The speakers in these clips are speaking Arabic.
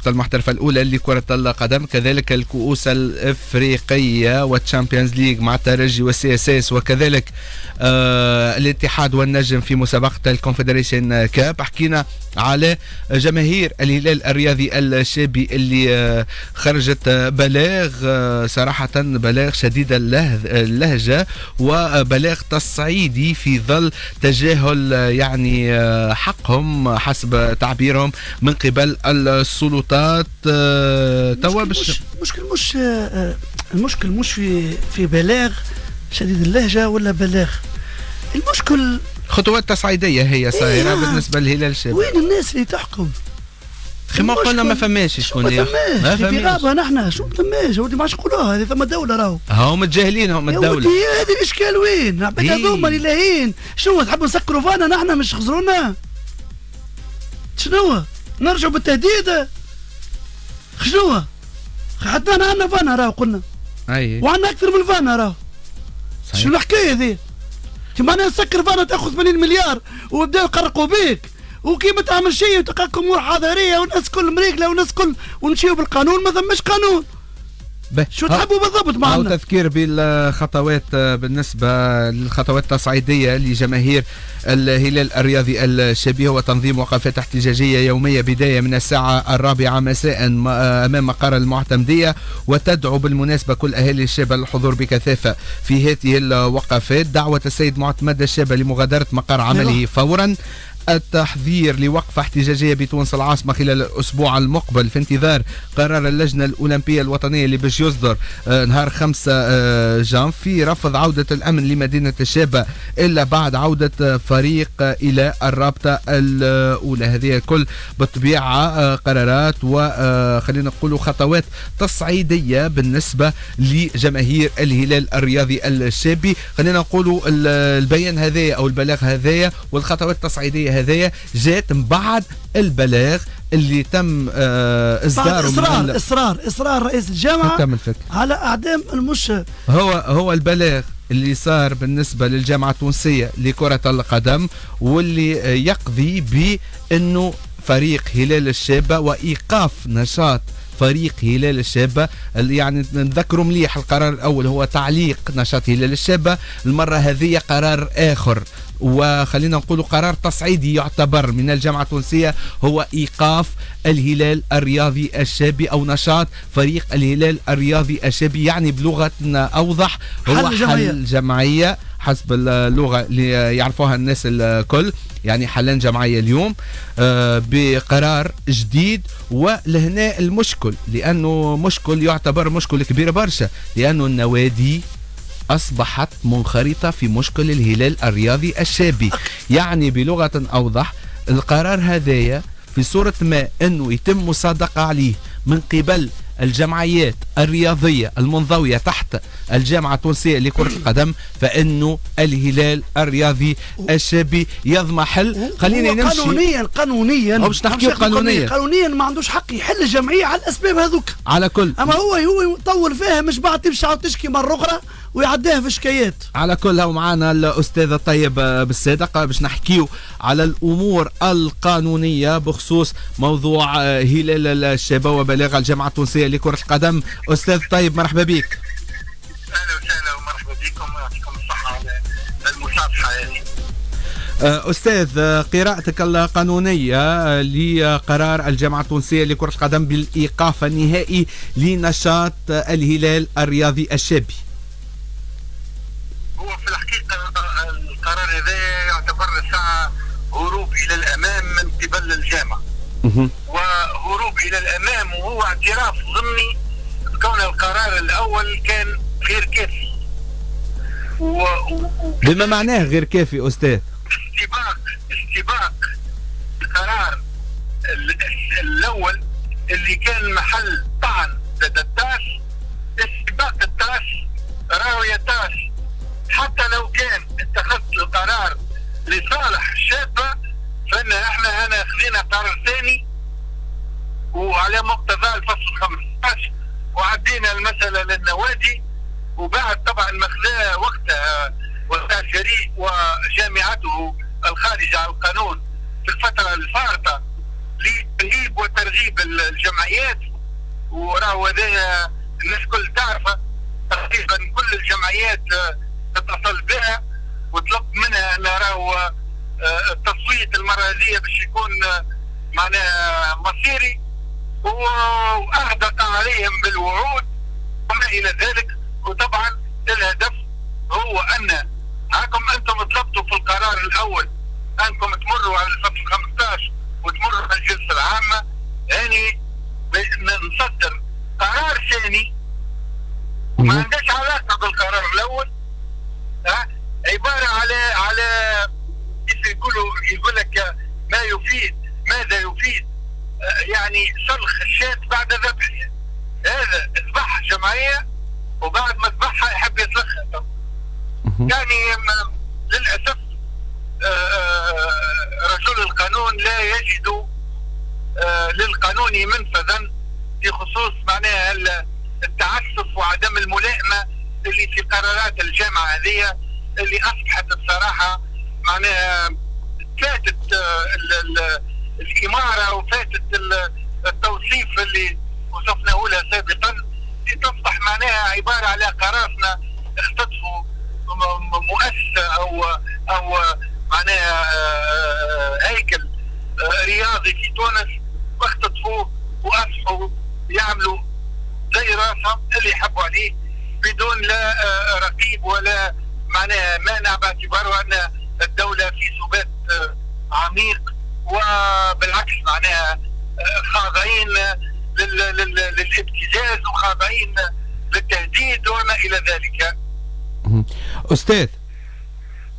المحترفة الأولى لكرة القدم، كذلك الكؤوس الإفريقية والتشامبيونز ليج مع الترجي والسي اس اس، وكذلك الاتحاد والنجم في مسابقة الكونفدريشن كاب. حكينا على جماهير الهلال الرياضي الشابي اللي خرجت بلاغ صراحة بلاغ شديد اللهجة وبلاغ تصعيدي في ظل تجاهل يعني حقهم حسب تعبيرهم من قبل السلطات. المشكل مش في بلاغ شديد اللهجة ولا بلاغ، المشكل خطوات تصعيدية هي صايرة بالنسبة للهلال الشابي. وين الناس اللي تحكم؟ ما قلنا ما فماش شكون ما فماش في غابة نحن شو ما فماش ودي ما نقولوها هذه ثم دولة راهو هم متجاهلين هم الدولة. هذه الإشكال وين؟ عباد هذوما اللي لاهين شنو تحبوا نسكروا فانا نحن مش خزرونا؟ شنو؟ نرجعوا بالتهديد؟ شنو؟ حتى أنا عندنا فانا راهو قلنا وعندنا أكثر من فانا راهو. شنو الحكاية ذي؟ معناها نسكر فانا تاخذ 80 مليار وبداو يقرقوا بيك وكي ما تعمل شيء وتلقاك امور حضاريه والناس كل مريقله والناس كل ونمشيو بالقانون ما ثماش قانون. شو تحبوا بالضبط معنا؟ تذكير بالخطوات بالنسبه للخطوات التصعيديه لجماهير الهلال الرياضي الشابي وتنظيم وقفات احتجاجيه يوميه بدايه من الساعه 4 مساء امام مقر المعتمديه، وتدعو بالمناسبه كل اهالي الشابه للحضور بكثافه في هذه الوقفات. دعوه السيد معتمد الشابه لمغادره مقر عمله فورا. التحذير لوقفة احتجاجية بتونس العاصمة خلال الأسبوع المقبل في انتظار قرار اللجنة الأولمبية الوطنية اللي باش يصدر نهار 5 جانفي رفض عودة الأمن لمدينة الشابة إلا بعد عودة فريق إلى الرابطة الأولى. هذه الكل بالطبيعة قرارات وخلينا نقولوا خطوات تصعيدية بالنسبة لجماهير الهلال الرياضي الشابي. خلينا نقولوا البيان هذايا أو البلاغ هذايا والخطوات التصعيدية هذايا جات من بعد البلاغ اللي تم اصداره اصرار رئيس الجامعه على اعدام هو البلاغ اللي صار بالنسبه للجامعه التونسيه لكره القدم واللي يقضي بانه فريق هلال الشابه وايقاف نشاط فريق هلال الشابة. يعني نذكروا مليح القرار الأول هو تعليق نشاط هلال الشابة، المرة هذه قرار آخر وخلينا نقول قرار تصعيدي يعتبر من الجامعة التونسية هو إيقاف الهلال الرياضي الشابي أو نشاط فريق الهلال الرياضي الشابي. يعني بلغة أوضح هو حل جمعية حسب اللغة اللي يعرفوها الناس الكل، يعني حلان جمعية اليوم بقرار جديد. ولهنا المشكل لأنه مشكل يعتبر مشكل كبير برشا، لأنه النوادي أصبحت منخرطة في مشكل الهلال الرياضي الشابي. يعني بلغة أوضح القرار هذايا في صورة ما أنه يتم مصادقة عليه من قبل الجمعيات الرياضية المنضوية تحت الجامعة التونسية لكرة القدم، فإنه الهلال الرياضي الشابي يضمحل. خلينا نمشي قانونيا باش نحكي قانونيا ما عندوش حق يحل الجمعية على الأسباب هذوك على كل. أما هو يطول فيها مش بعد تمشي تشكي مرة أخرى ويعديها في شكايات. على كل هو معنا الأستاذ طيب بالصادق باش نحكيو على الأمور القانونية بخصوص موضوع هلال الشابة وبلاغ الجامعة التونسية لكرة القدم. أستاذ طيب مرحبا بك. أهلا وسهلا ومرحبا بكم ويعطيكم الصحة على المصافحة هذه. أستاذ قراءتك القانونية لقرار الجامعة التونسية لكرة القدم بالإيقاف النهائي لنشاط الهلال الرياضي الشابي. هو في الحقيقة القرار هذا يعتبر ساعة هروب إلى الأمام من قبل الجامعة، وهروب إلى الأمام وهو اعتراف ضمني كون القرار الأول كان غير كافي. بما معناه غير كافي أستاذ؟ استباق القرار الأول اللي كان محل طعن لدى التاس، استباق التاس راوية تاس. حتى لو كان اتخذت القرار لصالح الشابة فإن احنا هنا خذينا قرار ثاني وعلى مقتضى الفصل 15 وعدينا المسألة للنوادي، وبعد طبعا مخذاه وقتها والفريق وجامعته الخارجة عن القانون في الفترة الفارطة لترهيب وترغيب الجمعيات. وراهو هذا الناس كل تعرفه، تقريبا كل الجمعيات تتصل بها وطلب منها ان راهو التصويت المره هذه باش يكون معناها مصيري، واهدق عليهم بالوعود وما الى ذلك. وطبعا الهدف هو ان هاكم انتم طلبتوا في القرار الاول انكم تمروا على الفصل 15 وتمروا على الجلسه العامه، يعني نصدر قرار ثاني ما عندهاش علاقه بالقرار الاول، عباره على كيف يقول لك ماذا يفيد يعني سلخ الشاة بعد ذبحها. هذا ذبح جمعيه وبعد ما ذبحها يحب يسلخها. يعني للاسف رجل القانون لا يجد للقانون منفذا في خصوص معناها التعسف وعدم الملائمه اللي في قرارات الجامعه هذه، اللي اصبحت بصراحه معناها فاتت الاماره وفاتت التوصيف اللي وصفناه لها سابقا، تصبح معناها عباره على قراصنه اختطفوا مؤسسه او معناها هيكل رياضي في تونس واختطفوه واصبحوا يعملوا زي راسهم اللي يحبوا عليه بدون لا رقيب ولا معناها مانع، باعتباره ان الدوله في سبات عميق، وبالعكس معناها خاضعين للابتزاز وخاضعين للتهديد وما الى ذلك.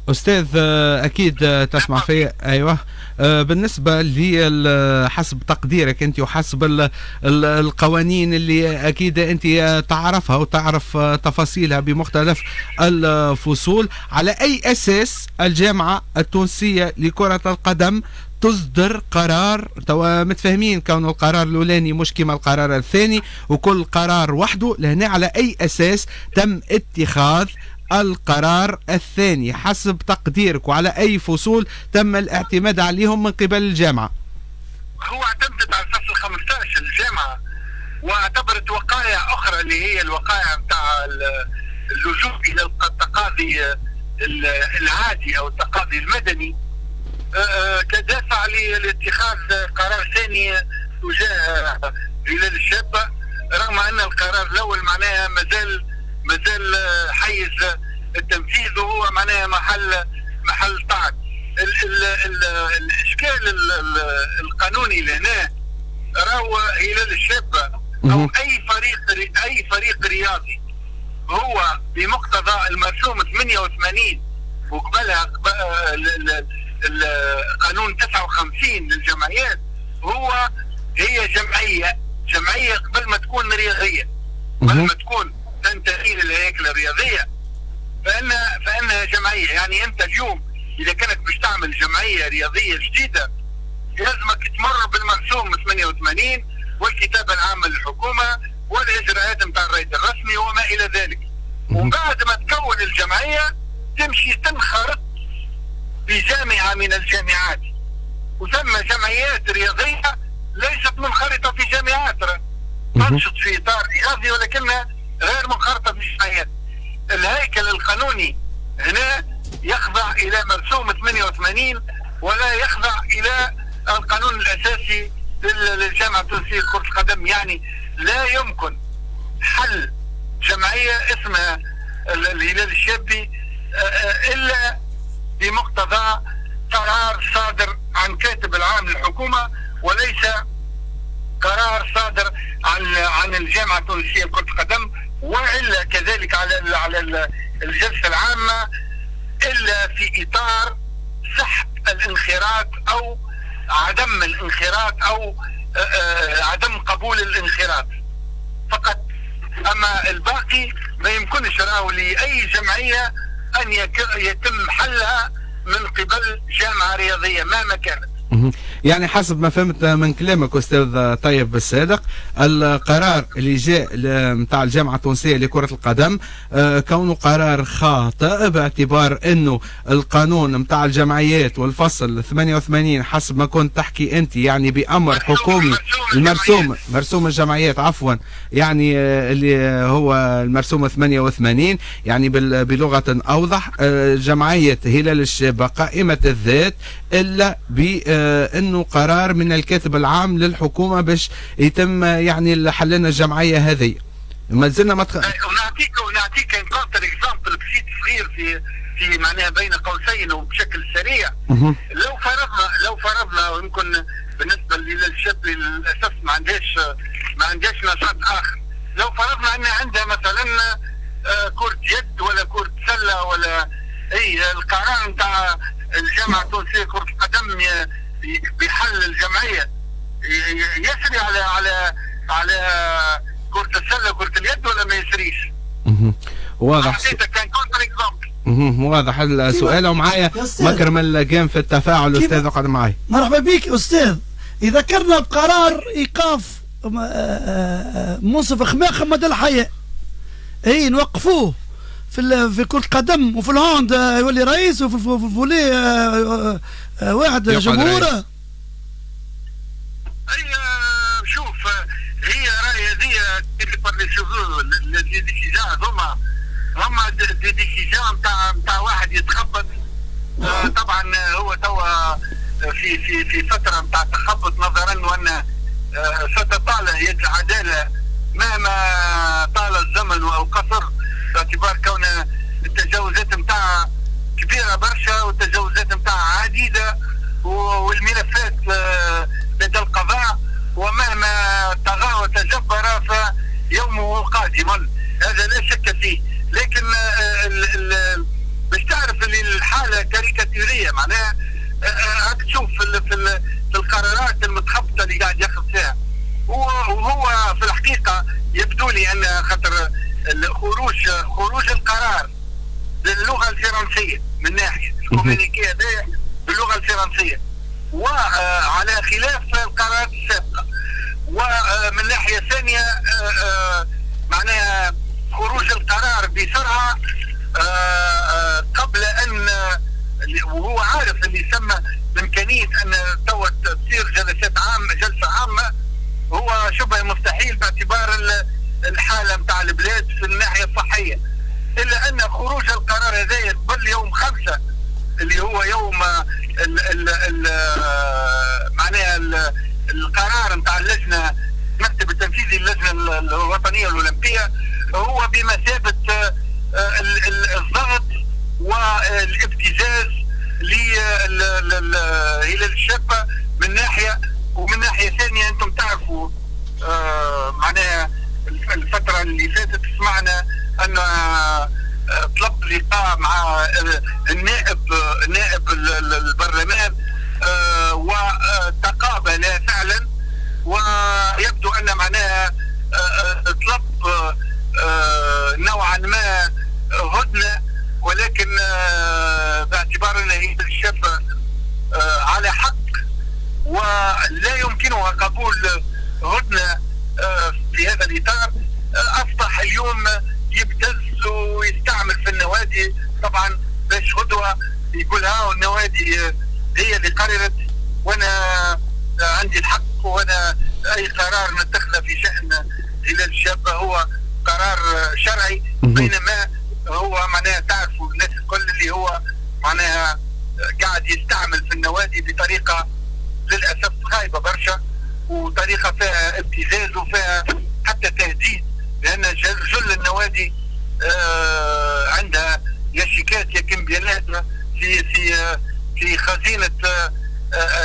أستاذ أكيد تسمع في. أيوة، بالنسبة لي حسب تقديرك أنت وحسب القوانين اللي أكيد أنت تعرفها وتعرف تفاصيلها بمختلف الفصول، على أي أساس الجامعة التونسية لكرة القدم تصدر قرار؟ توا متفاهمين كون القرار الأولاني مش كما القرار الثاني وكل قرار وحده، لهنا على أي أساس تم اتخاذ القرار الثاني حسب تقديرك، وعلى أي فصول تم الاعتماد عليهم من قبل الجامعة؟ هو اعتمدت على الفصل 15 الجامعة، واعتبرت وقائع أخرى اللي هي الوقائع متاع اللجوء إلى التقاضي العادي أو التقاضي المدني كدافع لاتخاذ قرار ثاني تجاه هلال الشابة، رغم أن القرار الأول معناها مازال حيز التنفيذ وهو معناها محل طعن. الاشكال القانوني لهنا راهو هلال الشابة او اي فريق رياضي هو بمقتضى المرسوم 88 وقبلها القانون 59 للجمعيات، هي جمعية قبل ما تكون رياضية، قبل ما تكون تنتهي للهيكل الرياضية فإنها جمعية. يعني أنت اليوم إذا كانت باش تعمل جمعية رياضية جديدة لازمك تمر بالمرسوم 88 والكتابة العامة للحكومة والإجراءات متاع الرئيس الرسمي وما إلى ذلك. وبعد ما تكون الجمعية تمشي تنخرط في جامعة من الجامعات، وثم جمعيات رياضية ليست منخرطة في جامعات، تنشط في إطار رياضي ولكنها غير منخرطة في الجمعيات. الهيكل القانوني هنا يخضع إلى مرسوم 88 ولا يخضع إلى القانون الأساسي للجامعة التونسية لكرة القدم. يعني لا يمكن حل جمعية اسمها الهلال الشابي إلا بمقتضى قرار صادر عن كاتب العام للحكومة وليس قرار صادر عن الجامعة التونسية لكرة القدم، وإلا كذلك على الجلسة العامة إلا في إطار سحب الانخراط أو عدم الانخراط أو عدم قبول الانخراط فقط. أما الباقي ما يمكنش راهو لأي جمعية أن يتم حلها من قبل جامعة رياضية مهما كانت. يعني حسب ما فهمت من كلامك أستاذ طيب بالصادق، القرار اللي جاء متاع الجامعة التونسية لكرة القدم كونه قرار خاطئ، باعتبار أنه القانون متاع الجمعيات والفصل 88 حسب ما كنت تحكي أنت، يعني بأمر حكومي مرسوم الجمعيات عفوا، يعني اللي هو المرسوم 88، يعني بلغة أوضح جمعية هلال الشابة قائمة الذات إلا بأنه قرار من الكاتب العام للحكومة باش يتم يعني حلنا الجمعية هذه. ما زلنا ونعطيك ان كونتر اكزامبل بسيط صغير في معناها بين قوسين وبشكل سريع. لو فرضنا ويمكن بالنسبه للشاب للاسف ما عندهاش نشاط اخر، لو فرضنا ان عندها مثلا كرة يد ولا كرة سله ولا القرار نتاع الجامعه التونسيه كرة القدم بحل الجمعيه يسري على كرة السله وكرة اليد ولا ما يسريش؟ واضح. كان كونتر اكزامبل. واضح السؤال. ومعايا مكرم اللقام في التفاعل استاذ قاعد معي. مرحبا بك استاذ. ذكرنا بقرار ايقاف منصف خماخ مدى الحياه، نوقفوه في كرة القدم وفي الهاند يولي رئيس وفي الفولي واحد جمهوره. شوف هي راهي هذه لي ديسيجان هما دي ديسيجان نتاع واحد يتخبط. طبعا هو توا في فتره نتاع تخبط، نظرا وان ستطال يد العداله مهما طال الزمن او قصر، باعتبار كون التجاوزات نتاع كبيره برشا والتجاوزات نتاع عديده والملفات لدى القضاء، ومهما طغى وتجبر فيومه قادم، هذا لا شك فيه. لكن باش تعرف اللي الحاله كاريكاتوريه، معناها راك تشوف في القرارات المتخبطه اللي قاعد ياخذ فيها، وهو في الحقيقه يبدو لي ان خاطر خروج القرار باللغه الفرنسيه من ناحيه الكومينيكي هذا باللغه الفرنسيه، وعلى خلاف القرارات السابقه، ومن ناحيه ثانيه معناها خروج القرار بسرعه قبل ان، وهو عارف اللي يسمى بامكانيه ان توا تصير جلسه عامه، هو شبه مستحيل باعتبار الحاله نتاع البلاد في الناحيه الصحيه، الا ان خروج القرار هذا قبل يوم 5 اللي هو يوم معناها القرار نتاع اللجنه المكتب التنفيذي للجنه الوطنيه الاولمبيه، هو بمثابه الضغط والابتزاز لهلال الشابه من ناحيه، ومن ناحيه ثانيه انتم تعرفوا معناها الفتره اللي فاتت سمعنا ان طلب لقاء مع نائب البرلمان وتقابل فعلا، ويبدو ان معناها طلب نوعا ما هدنه، ولكن باعتبار ان هي الشابه على حق ولا يمكنها قبول هدنه في هذا الاطار، اصبح اليوم يبتز ويستعمل في النوادي طبعا باش غدوه يقولها والنوادي هي اللي قررت وانا عندي الحق، وانا اي قرار نتخذه في شان هلال الشابه هو قرار شرعي، بينما هو معناها تعرفوا الناس الكل اللي هو معناها قاعد يستعمل في النوادي بطريقه للاسف خايبه برشا، وطريقه فيها ابتزاز وفيها حتى تهديد، لان جل النوادي عندها يشيكات يا كمبيالات في خزينه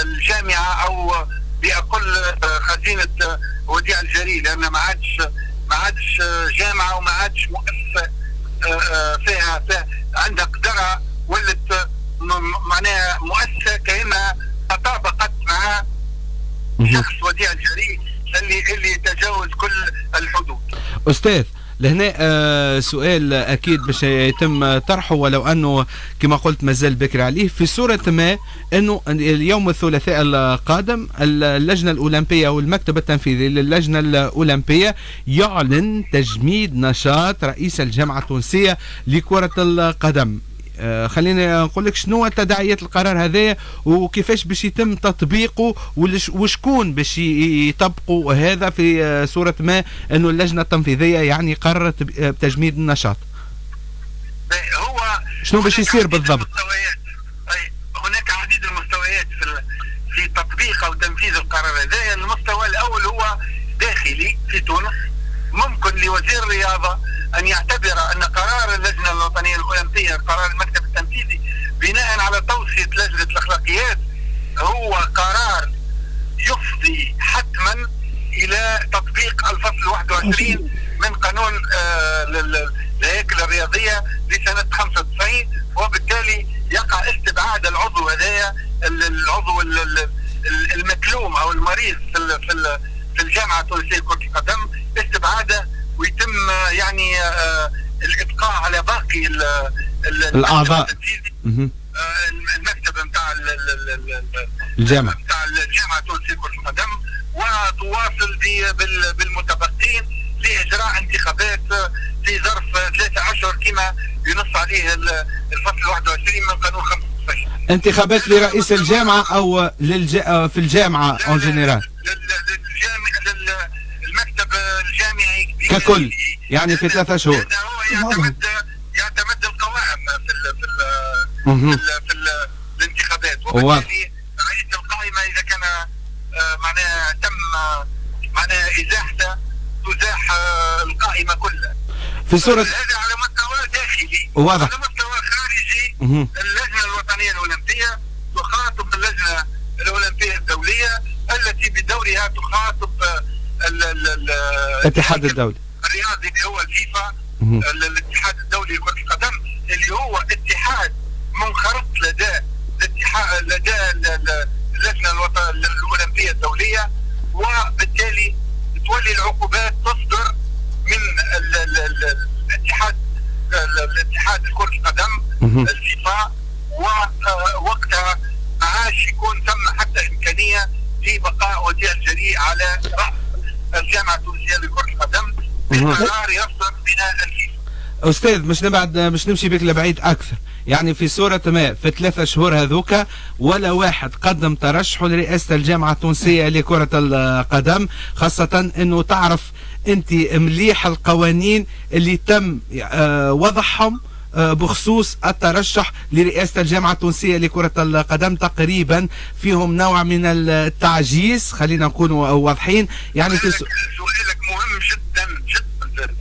الجامعه او باقل خزينه وديعه الجري، لان ما عادش جامعه وما عادش مؤسسه فيها عندها قدرة، ولت معناها مؤسسة كأنها تطابقت مع شخص وديع الجري اللي يتجاوز كل الحدود. أستاذ لهنا سؤال اكيد باش يتم طرحه، ولو انه كما قلت مازال بكري عليه، في صوره ما انه اليوم الثلاثاء القادم اللجنه الاولمبيه والمكتب التنفيذي للجنه الاولمبيه يعلن تجميد نشاط رئيس الجامعه التونسيه لكره القدم. خليني نقول لك شنو تداعيات القرار هذا وكيفاش باش يتم تطبيقه وشكون باش يطبقوا هذا في صورة ما انه اللجنة التنفيذية يعني قررت بتجميد النشاط. هو شنو باش يصير بالضبط؟ هناك عديد المستويات في تطبيق او تنفيذ القرار هذا. المستوى الاول هو داخلي في تونس، ممكن لوزير الرياضة أن يعتبر أن قرار اللجنة الوطنية الأولمبية، قرار المكتب التنفيذي بناء على توصية لجنة الأخلاقيات، هو قرار يفضي حتما إلى تطبيق الفصل 21 من قانون الهيكل الرياضية لسنة 95، وبالتالي يقع استبعاد العضو هذايا، العضو المكلوم أو المريض في الجامعة التونسية لكرة القدم، استبعاده ويتم يعني الابقاء على باقي الاعضاء المكتب نتاع الجامعه التونسيه لكره القدم، وتواصل بالمتبقين لاجراء انتخابات في ظرف 3 أشهر كما ينص عليه الفصل 21 من قانون 15. انتخابات لرئيس الجامعه او في الجامعه اون جينيرال؟ المكتب الجامعي ككل يعني في 3 شهور. هو يعتمد القوائم في الانتخابات، وبالتالي رئيس القائمة إذا كان معناها تم معناها إزاحته تزاح القائمة كلها. في صورة هذا على مستوى داخلي. واضح. على مستوى خارجي اللجنة الوطنية الأولمبية تخاطب اللجنة الأولمبية الدولية التي بدورها تخاطب الاتحاد الدولي الرياضي اللي هو الفيفا، الاتحاد الدولي لكرة القدم، اللي هو اتحاد منخرط لدى اللجنة الأولمبية الدولية، وبالتالي تولي العقوبات تصدر من الاتحاد كرة القدم الفيفا، ووقتها ما عادش يكون ثم حتى إمكانية لبقاء وجه الجريء على رأس الجامعة التونسية لكرة القدم بقرار يصدر من الفيفا. أستاذ مش نمشي بك لبعيد أكثر، يعني في صورة ما في 3 شهور هذوك ولا واحد قدم ترشحه لرئاسة الجامعة التونسية لكرة القدم، خاصة أنه تعرف أنت مليح القوانين اللي تم وضعهم بخصوص الترشح لرئاسة الجامعة التونسية لكرة القدم، تقريبا فيهم نوع من التعجيز، خلينا نكون واضحين. يعني في سؤالك مهم جدا جدا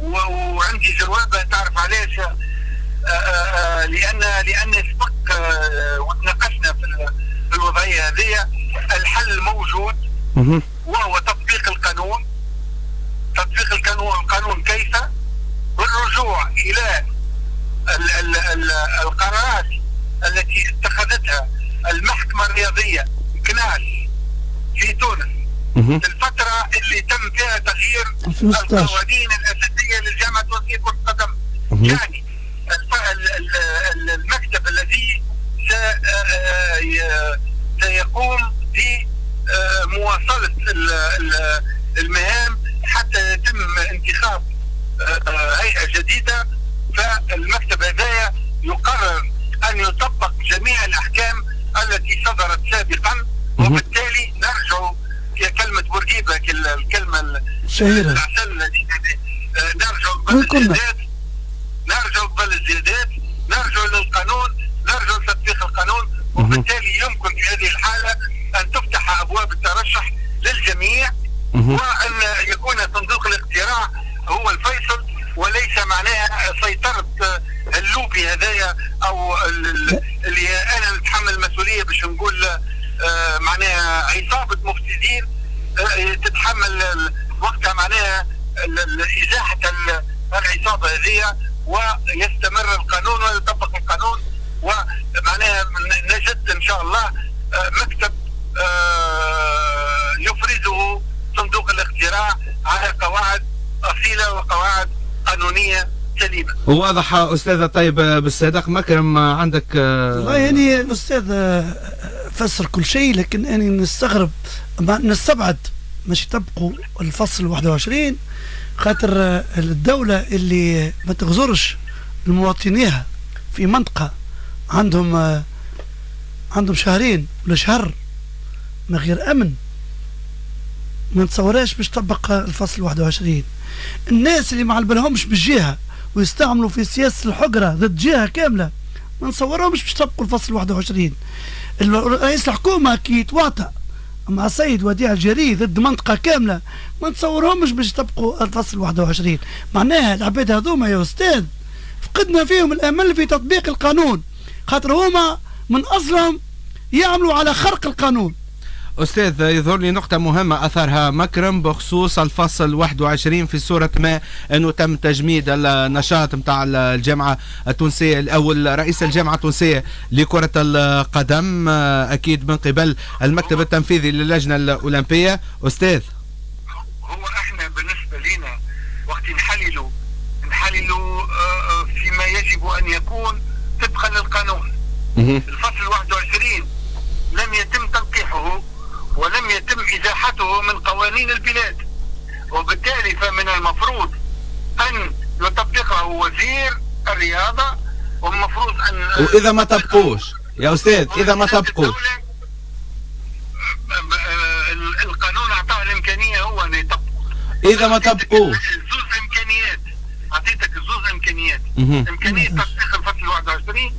وعندي جواب تعرف علاش؟ لأن سبق وتناقشنا في الوضعية هذه. الحل موجود وهو تطبيق القانون. القانون كيف؟ بالرجوع إلى القرارات التي اتخذتها المحكمة الرياضية كناس في تونس في الفترة اللي تم فيها تغيير القوانين الأساسية للجامعة التونسية لكرة القدم. يعني المكتب الذي سيقوم بمواصلة المهام حتى يتم انتخاب هيئة جديدة، فالمكتب هذا يقرر أن يطبق جميع الأحكام التي صدرت سابقا، وبالتالي نرجع في كلمة بورقيبة الكلمة الشهيرة نرجع قبل الزيادات، نرجع للقانون، نرجع لتطبيق القانون، وبالتالي يمكن في هذه الحالة أن تفتح أبواب الترشح للجميع، وأن يكون صندوق الاقتراع هو الفيصل، وليس معناها سيطرة اللوبي هذايا أو اللي أنا نتحمل المسؤولية باش نقول معناها عصابة مفسدين تتحمل وقتها معناها إزاحة العصابة هذه، ويستمر القانون ويطبق القانون، ومعناها نجد إن شاء الله مكتب يفرزه صندوق الاقتراع على قواعد أصيلة وقواعد قانونية سليمة. واضح أستاذ طيب بالصدق. مكرم عندك؟ والله يعني الأستاذ فسر كل شيء، لكن أنا نستغرب نستبعد مش تبقوا الفصل 21 خاطر الدولة اللي ما تغزرش المواطنيها في منطقة عندهم شهرين ولا شهر من غير أمن، ما نتصوراش باش تطبق الفصل 21. الناس اللي ما عالبالهمش بالجهة ويستعملوا في سياسة الحقرة ضد جهة كاملة ما نصورهمش باش يطبقوا الفصل 21. رئيس الحكومة كي يتواطأ مع سيد وديع الجري ضد منطقة كاملة ما نتصورهمش باش يطبقوا الفصل 21. معناها العباد هذوما يا أستاذ فقدنا فيهم الأمل في تطبيق القانون، خاطر هما من أصلهم يعملوا على خرق القانون. أستاذ يظهر لي نقطة مهمة أثرها مكرم بخصوص الفصل 21 في صورة ما أنه تم تجميد النشاط متاع الجامعة التونسية أو رئيس الجامعة التونسية لكرة القدم أكيد من قبل المكتب التنفيذي للجنة الأولمبية. أستاذ هو احنا بالنسبة لنا وقت نحللوا فيما يجب أن يكون طبقا للقانون. الفصل 21 لم يتم تنقيحه ولم يتم إزاحته من قوانين البلاد، وبالتالي فمن المفروض أن يطبقه وزير الرياضة، والمفروض أن وإذا ما طبقوش يا أستاذ إذا ما طبقوش القانون أعطاه الإمكانية هو أن يطبق. إذا ما طبقوش زوز إمكانيات، أعطيتك زوز إمكانيات، إمكانية تطبيق الفصل 21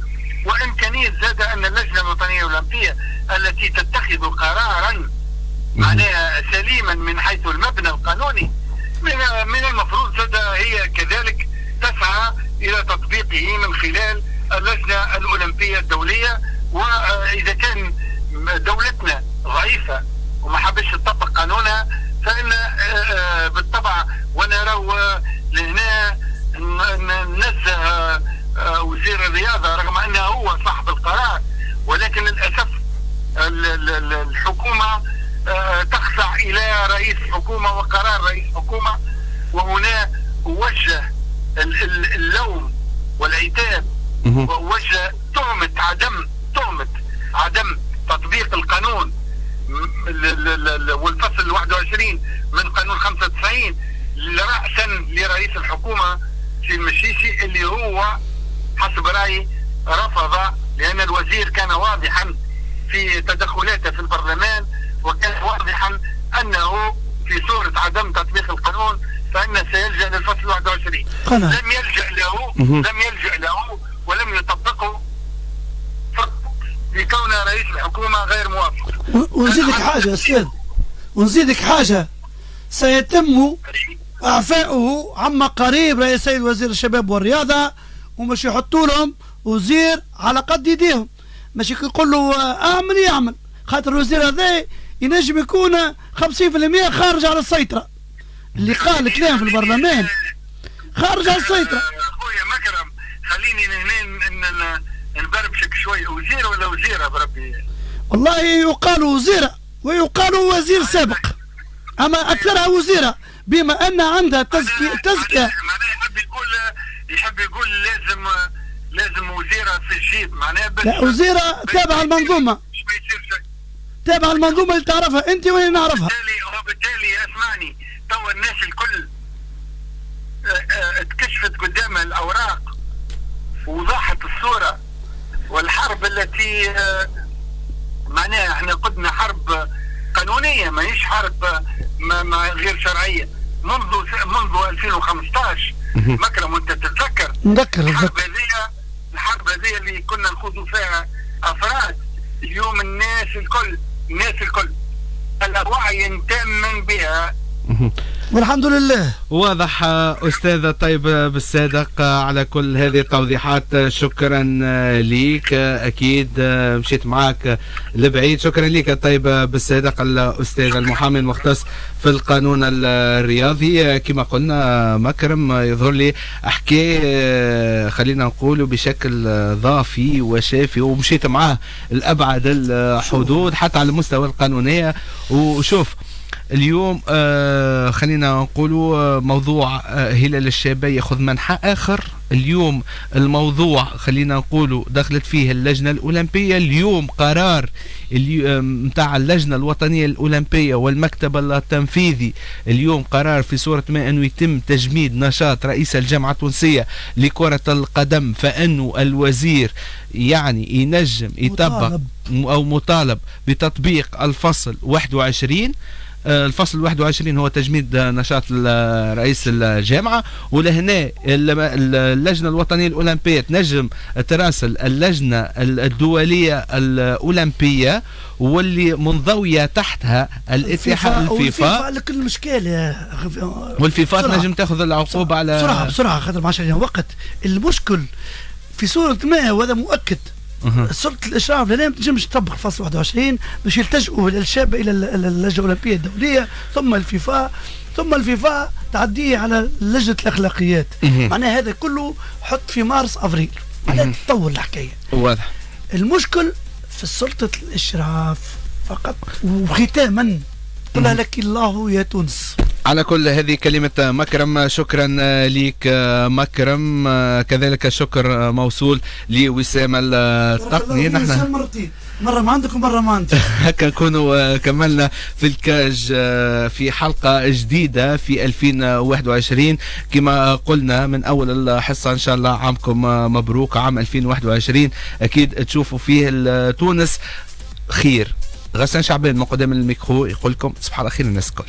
وإمكانية زاد أن اللجنة الوطنية الأولمبية التي تتخذ قرارا معناها سليما من حيث المبنى القانوني من المفروض زاد هي كذلك تسعى إلى تطبيقه من خلال اللجنة الأولمبية الدولية. وإذا كان دولتنا ضعيفة وما حبش تطبق قانونها فإن بالطبع ونرى لهنا ننزه وزير الرياضة رغم أنه هو صاحب القرار، ولكن للأسف الحكومة تخضع إلى رئيس حكومة وقرار رئيس حكومة، وهنا وجه اللوم والعتاب ووجه تهمة عدم تطبيق القانون والفصل 21 من قانون 95 رأسا لرئيس الحكومة في المشيشي اللي هو حسب رأيي رفض، لأن الوزير كان واضحا في تدخلاته في البرلمان وكان واضحا أنه في صورة عدم تطبيق القانون فإنه سيلجأ للفصل 21. لم يلجأ له ولم يطبقه لكون رئيس الحكومة غير موافق. ونزيدك حاجة يا أستاذ، ونزيدك حاجة، سيتم إعفاؤه عما قريب رئيس سيد وزير الشباب والرياضة، ومش يحطوا لهم وزير على قد يديهم، مش يقول له اعمل يعمل، خاطر الوزير هذا ينجم يكون 50% خارج على السيطرة. اللي قال كلام في البرلمان خارج على السيطرة. اخويا مكرم خليني نبربشك شوي، وزير ولا وزيرة بربي؟ والله يقال وزيرة ويقال وزير سابق، اما اكثرها وزيرة بما ان عندها تزكية. يحب يقول لازم وزيرة في الجيب، معناها لا وزيرة تابع المنظومة، تابع المنظومة اللي تعرفها انت وانا نعرفها. وبالتالي اسمعني، توا الناس الكل اتكشفت قدامها الاوراق ووضحت الصورة، والحرب التي معناها احنا قدنا حرب قانونية، ما هيش حرب ما غير شرعية منذ 2015. مكرم وانت تتذكر الحرب هذه اللي كنا نخوضوا فيها افراد. اليوم الناس الكل الوعي تاما بها والحمد لله. واضح أستاذ طيب بالصادق على كل هذه التوضيحات، شكرا ليك، أكيد مشيت معك لبعيد. شكرا ليك طيب بالصادق الأستاذ المحامي المختص في القانون الرياضي. كما قلنا مكرم يظهر لي أحكي خلينا نقول بشكل ضافي وشافي، ومشيت معاه الأبعد الحدود حتى على المستوى القانونية. وشوف اليوم خلينا نقولوا موضوع هلال الشابة ياخذ منحى آخر. اليوم الموضوع خلينا نقولوا دخلت فيه اللجنة الأولمبية. اليوم قرار متاع اللجنة الوطنية الأولمبية والمكتب التنفيذي، اليوم قرار في صورة ما أنه يتم تجميد نشاط رئيس الجامعة التونسية لكرة القدم، فأنه الوزير يعني ينجم يطبق أو مطالب بتطبيق الفصل 21. الفصل 21 هو تجميد نشاط رئيس الجامعة، ولهنا اللجنة الوطنية الأولمبية تنجم تراسل اللجنة الدولية الأولمبية واللي منضوية تحتها الاتحاد الفيفا. لكن المشكلة والفيفا تنجم تاخذ العقوبة على بسرعة خاطر ما عادش وقت. المشكل في صورة ما، وهذا مؤكد، سلطة الإشراف لا تنجمش تطبق الفصل 21 باش يلتجئوا الشابة إلى اللجنة الأولمبية الدولية ثم الفيفا تعديه على لجنة الأخلاقيات. معناها هذا كله حط في مارس أفريل على تطور الحكاية. واضح. المشكل في سلطة الإشراف فقط. وختاما قلها لك الله يا تونس. على كل هذه كلمة مكرم، شكرا لك مكرم. كذلك شكر موصول لوسام التقني. نحن مرتين، مرة ما عندك ومرة ما عندك. هكا نكونوا كملنا في الكاج في حلقة جديدة في 2021. كما قلنا من أول الحصة إن شاء الله عامكم مبروك، عام 2021 أكيد تشوفوا فيه تونس خير. غسان شعبان من قدام الميكرو يقول لكم صباح الخير الناس الكل.